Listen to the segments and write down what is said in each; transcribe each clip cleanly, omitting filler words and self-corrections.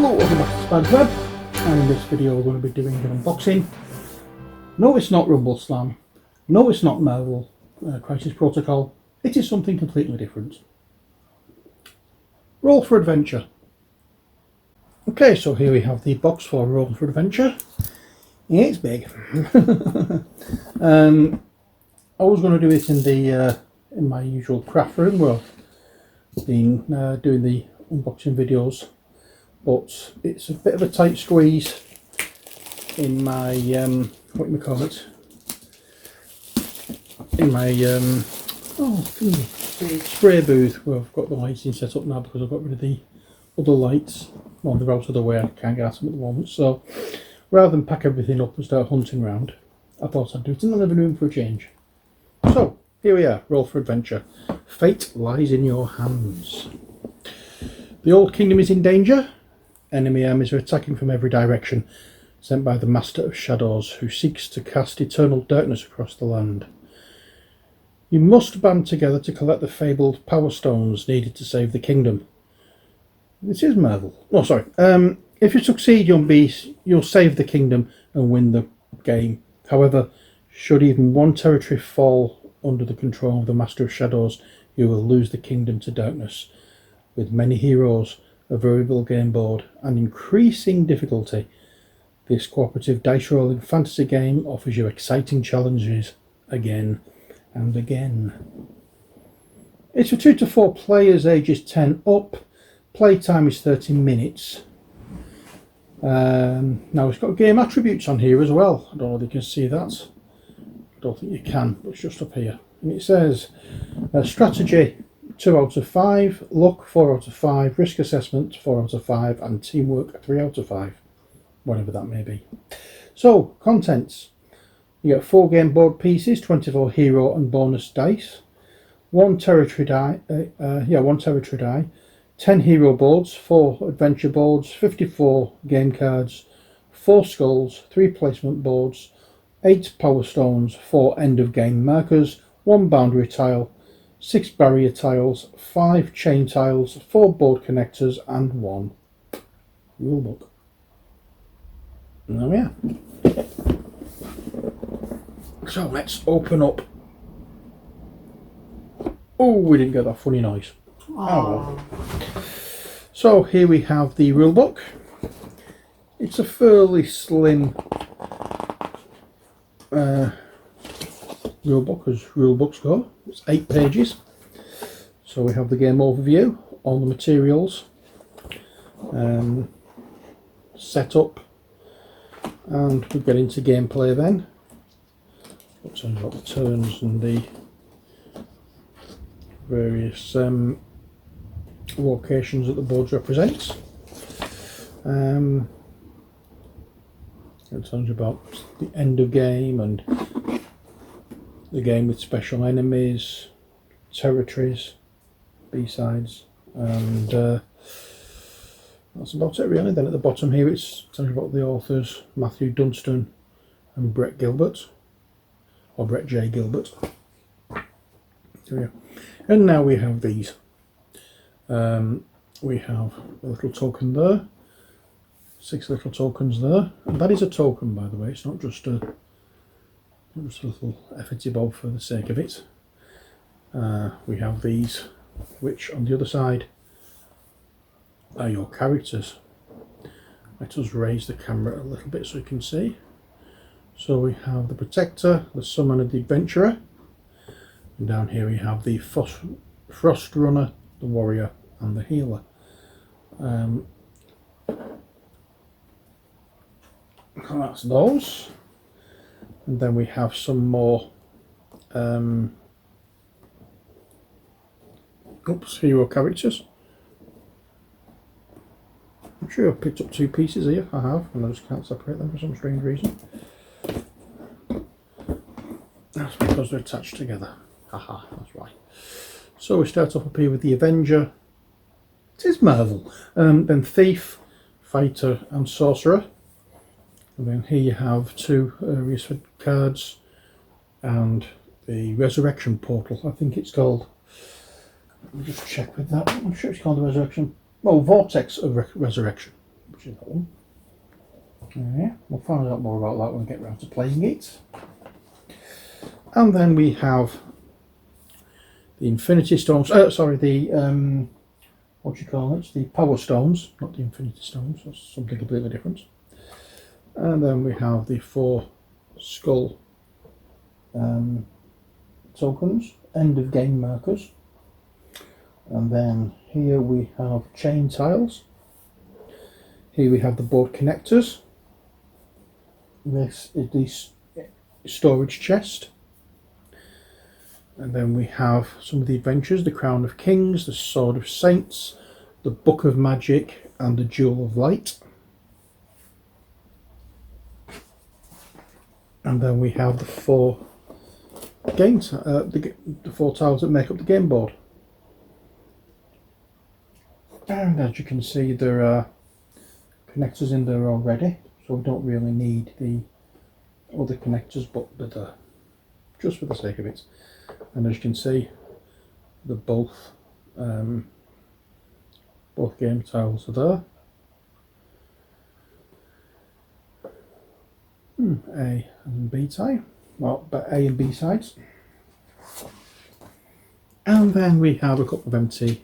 Hello, welcome back to Spad Web, and in this video we're going to be doing an unboxing. No, it's not Rumble Slam. No, it's not Marvel Crisis Protocol. It is something completely different. Roll for Adventure. Okay, so here we have the box for Roll for Adventure. Yeah, it's big. I was going to do it in the in my usual craft room where I've been doing the unboxing videos, but it's a bit of a tight squeeze in my what do you call it? In my spray booth where I've got the lighting set up now because I've got rid of the other lights. Well, they're out of the way, I can't get at them at the moment. So rather than pack everything up and start hunting around, I thought I'd do it in the living room for a change. So here we are, Roll for Adventure. Fate lies in your hands. The old kingdom is in danger. Enemy armies are attacking from every direction, sent by the Master of Shadows, who seeks to cast eternal darkness across the land. You must band together to collect the fabled power stones needed to save the kingdom. This is Marvel. Oh, sorry. If you succeed, you'll save the kingdom and win the game. However, should even one territory fall under the control of the Master of Shadows, you will lose the kingdom to darkness. With many heroes, a variable game board, and increasing difficulty, this cooperative dice rolling fantasy game offers you exciting challenges again and again. It's for 2 to 4 players ages 10 up. Playtime is 30 minutes. Now it's got game attributes on here as well. I don't know if you can see that. I don't think you can, but it's just up here. And it says strategy 2 out of 5, luck 4 out of 5, risk assessment 4 out of 5, and teamwork 3 out of 5, whatever that may be. So contents: you get 4 game board pieces, 24 hero and bonus dice, 1 territory die, 10 hero boards, 4 adventure boards, 54 game cards, 4 skulls, 3 placement boards, 8 power stones, 4 end of game markers, 1 boundary tile, 6 barrier tiles, 5 chain tiles, 4 board connectors, and 1 rulebook. And there we are. So let's open up. Oh, we didn't get that funny noise. Oh. So here we have the rulebook. It's a fairly slim rulebook, as rulebooks go. It's 8 pages. So we have the game overview, all the materials, setup, and we get into gameplay then. What's about the turns and the various locations that the board represents. It tells you about the end of game and the game with special enemies, territories, B-sides, and that's about it really. Then at the bottom here it tells you about the authors, Matthew Dunstan and Brett Gilbert, or Brett J. Gilbert. There we go. And now we have these. We have a little token there, 6 little tokens there, and that is a token, by the way. It's not just a little efforty bob for the sake of it. We have these, which on the other side are your characters. Let us raise the camera a little bit so you can see. So we have the Protector, the Summoner, the Adventurer, and down here we have the Frost Runner, the Warrior, and the Healer. That's those. And then we have some more hero characters. I'm sure I've picked up 2 pieces here. I have, and I just can't separate them for some strange reason. That's because they're attached together. Haha, that's right. So we start off up here with the Avenger. It is Marvel. Then Thief, Fighter, and Sorcerer. And then here you have 2 areas for cards and the Resurrection Portal, I think it's called. Let me just check with that. I'm sure it's called the Resurrection. Well, Vortex of Resurrection. which is that one. Yeah, we'll find out more about that when we get round to playing it. And then we have the Infinity Stones. Sorry, the what do you call it? The Power Stones, not the Infinity Stones. That's something completely different. And then we have the 4 skull tokens, end of game markers. And then here we have chain tiles. Here we have the board connectors. This is the storage chest. And then we have some of the adventures, the Crown of Kings, the Sword of Saints, the Book of Magic, and the Jewel of Light. And then we have the 4 games, the 4 tiles that make up the game board. And as you can see, there are connectors in there already, so we don't really need the other connectors, but they're there just for the sake of it. And as you can see, the both game tiles are there. A and B side, well, but A and B sides. And then we have a couple of empty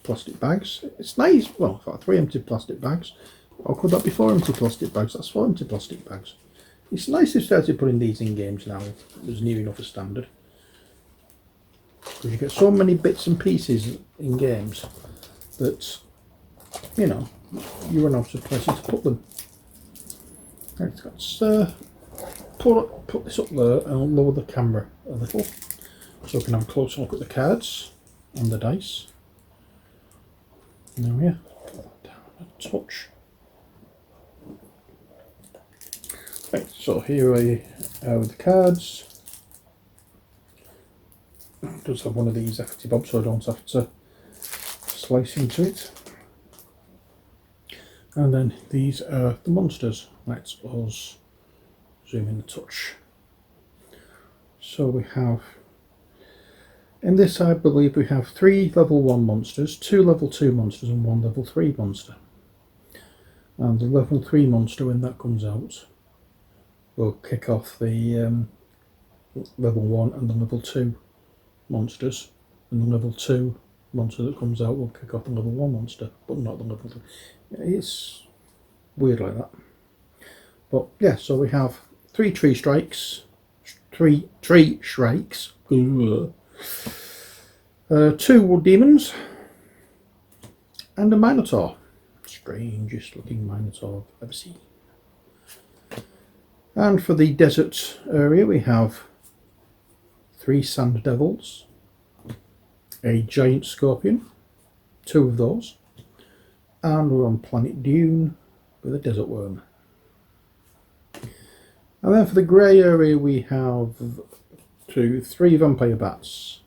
plastic bags. It's nice. Well, I've got 3 empty plastic bags. Or could that be 4 empty plastic bags? That's 4 empty plastic bags. It's nice they've started putting these in games now. There's near enough a standard. Because you get so many bits and pieces in games that, you know, you run out of places to put them. Right, let's put this up there and I'll lower the camera a little so we can have a closer look at the cards and the dice. There we are. Put that down a touch. Right, so here we are with the cards. It does have one of these efforty bobs, so I don't have to slice into it. And then these are the monsters. Let's us zoom in a touch. So we have, in this I believe we have 3 level 1 monsters, 2 level 2 monsters and 1 level 3 monster. And the level 3 monster, when that comes out, will kick off the level 1 and the level 2 monsters, and the level 2 monster that comes out will kick off the level 1 monster, but not the level 3. It's weird like that. But yeah, so we have 3 tree strikes, 3 tree shrikes, 2 wood demons, and a minotaur. Strangest looking minotaur I've ever seen. And for the desert area we have 3 sand devils, a giant scorpion, 2 of those, and we're on planet Dune with a desert worm. And then for the grey area we have 3 vampire bats,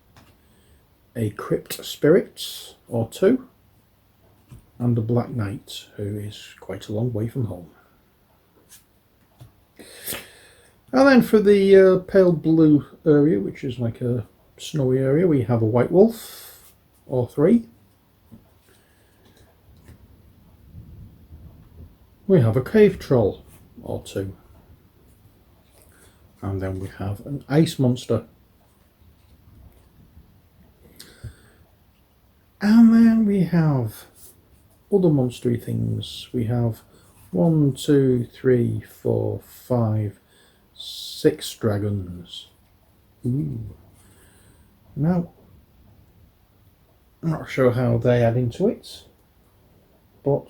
a crypt spirit or 2, and a black knight who is quite a long way from home. And then for the pale blue area, which is like a snowy area, we have a white wolf or 3. We have a cave troll or 2. And then we have an ice monster. And then we have other monstery things. We have 1, 2, 3, 4, 5, 6 dragons. Ooh. Now, I'm not sure how they add into it, but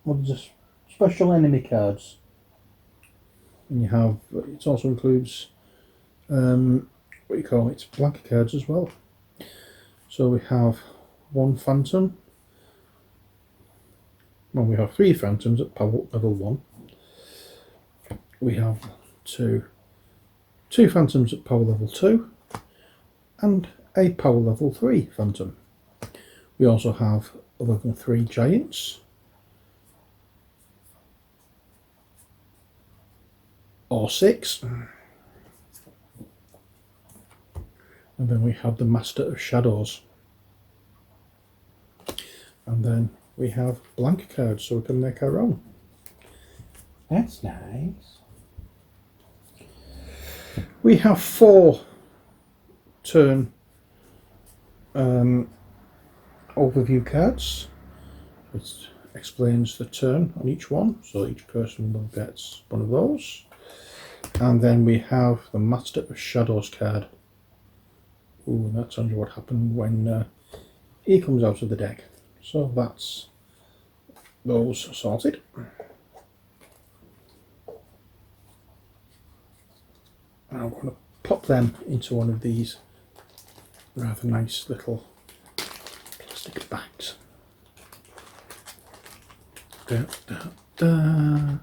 what is this? Special enemy cards. And you have, it also includes what you call it, blank cards as well. So we have 1 phantom. Well, we have 3 phantoms at power level 1. We have 2 phantoms at power level 2 and a power level 3 phantom. We also have a level 3 giants, or 6, and then we have the Master of Shadows. And then we have blank cards so we can make our own. That's nice. We have 4 turn overview cards, which explains the turn on each one, so each person will get one of those. And then we have the Master of Shadows card. Ooh, and that tells you what happened when he comes out of the deck. So that's those sorted. I'm going to pop them into one of these rather nice little plastic bags. Da, da, da.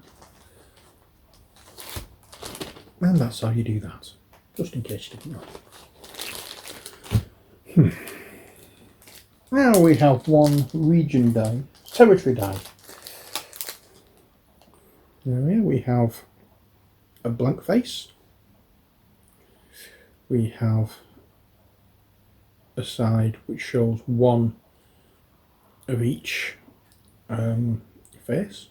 And that's how you do that, just in case you didn't know. Now we have 1 region die, territory die. There we have a blank face. We have a side which shows 1 of each face.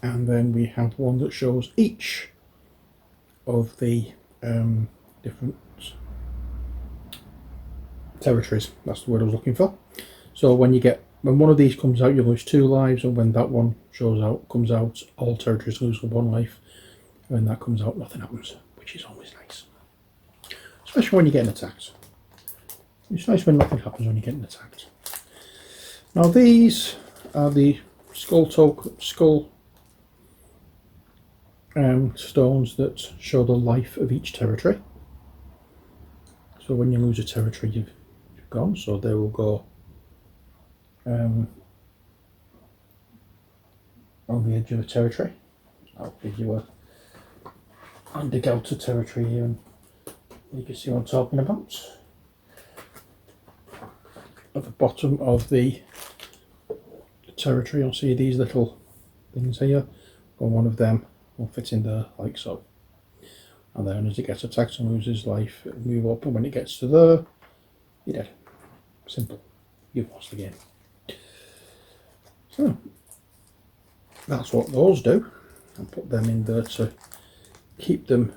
And then we have 1 that shows each of the different territories. That's the word I was looking for. So when one of these comes out, you lose 2 lives, and when that one comes out, all territories lose 1 life. When that comes out, nothing happens, which is always nice. Especially when you're getting attacked. It's nice when nothing happens when you're getting attacked. Now these are the skull stones that show the life of each territory. So when you lose a territory, you've gone. So they will go on the edge of a territory. I'll give you a dig out a territory here, and you can see what I'm talking about. At the bottom of the territory, you'll see these little things here, and one of them will fit in there like so. And then as it gets attacked and loses life, it'll move up, and when it gets to there, you're dead. Simple. You've lost the game. So that's what those do. I'll put them in there to keep them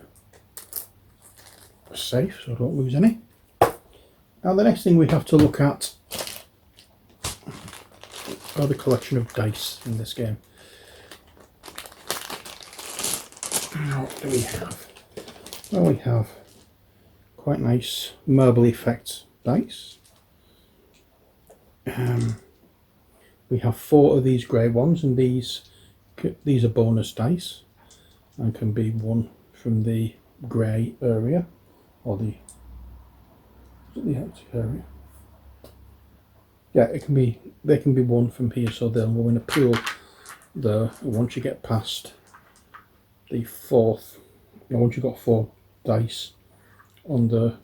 safe so I don't lose any. Now the next thing we have to look at are the collection of dice in this game. What do we have? Well, we have quite nice marble effect dice. We have 4 of these grey ones, and these are bonus dice and can be won from the grey area or the active area. Yeah, they can be won from here, so they'll go in a pool there. And once you get past the 4th, once you've got 4 dice on there,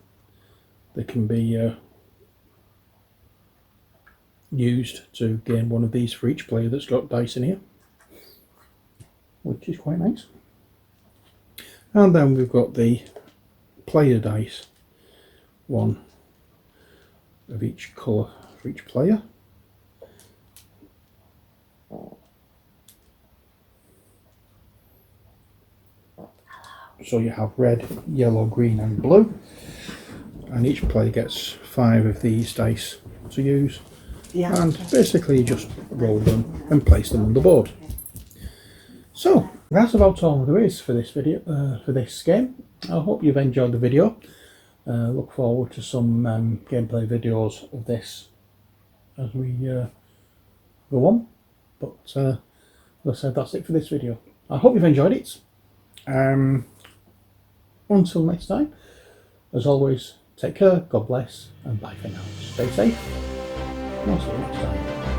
they can be used to gain one of these for each player that's got dice in here, which is quite nice. And then we've got the player dice, 1 of each colour for each player. So you have red, yellow, green and blue, and each player gets 5 of these dice to use. Yeah. And basically you just roll them and place them on the board. So that's about all there is for this video, for this game. I hope you've enjoyed the video. Look forward to some gameplay videos of this as we go on. But as I said, that's it for this video. I hope you've enjoyed it. Until next time, as always, take care, God bless, and bye for now. Stay safe. And I'll see you next time.